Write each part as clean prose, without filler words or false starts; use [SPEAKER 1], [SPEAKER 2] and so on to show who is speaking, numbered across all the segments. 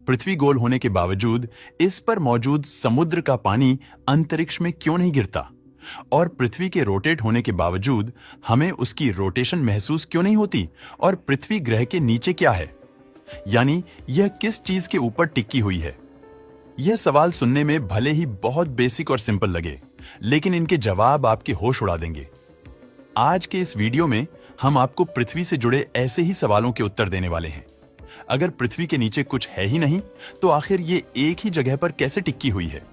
[SPEAKER 1] पृथ्वी गोल होने के बावजूद इस पर मौजूद समुद्र का पानी अंतरिक्ष में क्यों नहीं गिरता? और पृथ्वी के रोटेट होने के बावजूद हमें उसकी रोटेशन महसूस क्यों नहीं होती? और पृथ्वी ग्रह के नीचे क्या है, यानी यह किस चीज के ऊपर टिकी हुई है? यह सवाल सुनने में भले ही बहुत बेसिक और सिंपल लगे, लेकिन इनके जवाब आपके होश उड़ा देंगे। आज के इस वीडियो में हम आपको पृथ्वी से जुड़े ऐसे ही सवालों के उत्तर देने वाले हैं। अगर पृथ्वी के नीचे कुछ है ही नहीं, तो आखिर ये एक ही जगह पर कैसे टिकी हुई है?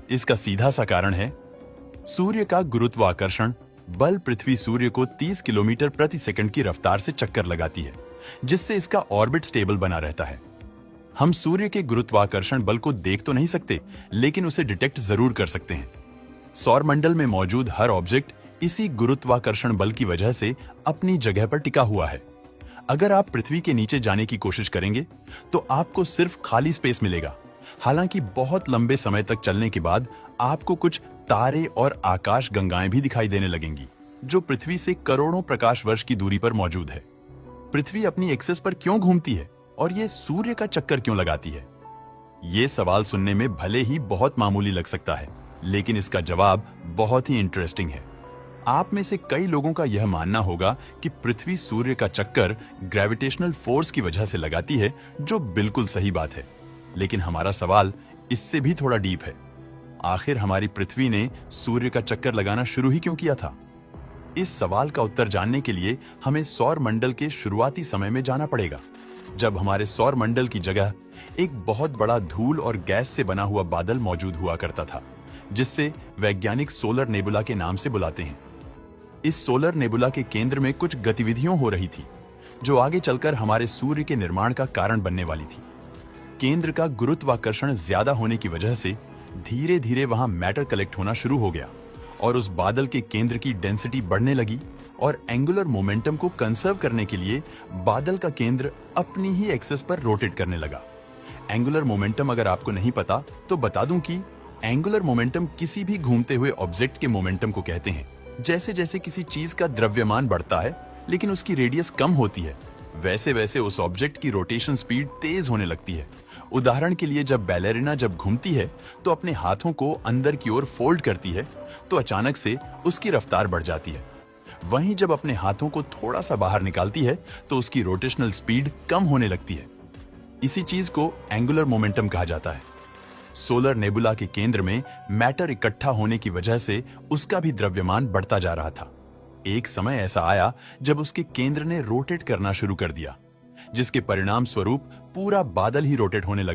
[SPEAKER 1] इसका सीधा सा कारण है सूर्य का गुरुत्वाकर्षण बल। पृथ्वी सूर्य को 30 किलोमीटर प्रति सेकंड की रफ्तार से चक्कर लगाती है, जिससे इसका ऑर्बिट स्टेबल बना रहता है। हम सूर्य के गुरुत्वाकर्षण बल को देख तो नहीं सकते, लेकिन उसे डिटेक्ट जरूर कर सकते हैं। सौरमंडल में मौजूद हर ऑब्जेक्ट इसी गुरुत्वाकर्षण बल की वजह से अपनी जगह पर टिका हुआ है। अगर आप पृथ्वी के नीचे जाने की कोशिश करेंगे तो आपको सिर्फ खाली स्पेस मिलेगा। हालांकि बहुत लंबे समय तक चलने के बाद आपको कुछ तारे और आकाश गंगाएं भी दिखाई देने लगेंगी, जो पृथ्वी से करोड़ों प्रकाश वर्ष की दूरी पर मौजूद है। पृथ्वी अपनी एक्सिस पर क्यों घूमती है और ये सूर्य का चक्कर क्यों लगाती है? ये सवाल सुनने में भले ही बहुत मामूली लग सकता है, लेकिन इसका जवाब बहुत ही इंटरेस्टिंग है। आप में से कई लोगों का यह मानना होगा कि पृथ्वी सूर्य का चक्कर ग्रेविटेशनल फोर्स की वजह से लगाती है, जो बिल्कुल सही बात है। लेकिन हमारा सवाल इससे भी थोड़ा डीप है। आखिर हमारी पृथ्वी ने सूर्य का चक्कर लगाना शुरू ही क्यों किया था? इस सवाल का उत्तर जानने के लिए हमें सौर मंडल के शुरुआती समय में जाना पड़ेगा, जब हमारे सौर मंडल की जगह एक बहुत बड़ा धूल और गैस से बना हुआ बादल मौजूद हुआ करता था, जिससे वैज्ञानिक सोलर नेबुला के नाम से बुलाते हैं। इस सोलर नेबुला के केंद्र में कुछ गतिविधियां हो रही थी, जो आगे चलकर हमारे सूर्य के निर्माण का कारण बनने वाली थी। केंद्र का गुरुत्वाकर्षण ज्यादा होने की वजह से धीरे धीरे वहां मैटर कलेक्ट होना शुरू हो गया और उस बादल के केंद्र की डेंसिटी बढ़ने लगी, और एंगुलर मोमेंटम को कंसर्व करने के लिए बादल का केंद्र अपनी ही एक्सिस पर रोटेट करने लगा। एंगुलर मोमेंटम अगर आपको नहीं पता तो बता दूं कि एंगुलर मोमेंटम किसी भी घूमते हुए ऑब्जेक्ट के मोमेंटम को कहते हैं। जैसे जैसे किसी चीज का द्रव्यमान बढ़ता है लेकिन उसकी रेडियस कम होती है, वैसे वैसे उस ऑब्जेक्ट की रोटेशन स्पीड तेज होने लगती है। उदाहरण के लिए, जब बैलेरिना जब घूमती है तो अपने हाथों को अंदर की ओर फोल्ड करती है, तो अचानक से उसकी रफ्तार बढ़ जाती है। वहीं जब अपने हाथों को थोड़ा सा बाहर निकालती है तो उसकी रोटेशनल स्पीड कम होने लगती है। इसी चीज को एंगुलर मोमेंटम कहा जाता है। सोलर नेबुला के केंद्र में मैटर इकट्ठा होने की वजह से उसका भी द्रव्यमान बढ़ता जा रहा था। एक समय ऐसा आया जब उसके केंद्र ने रोटेट करना शुरू कर दिया, जिसके परिणाम स्वरूप पूरा बादल ही रोटेट होने लगा।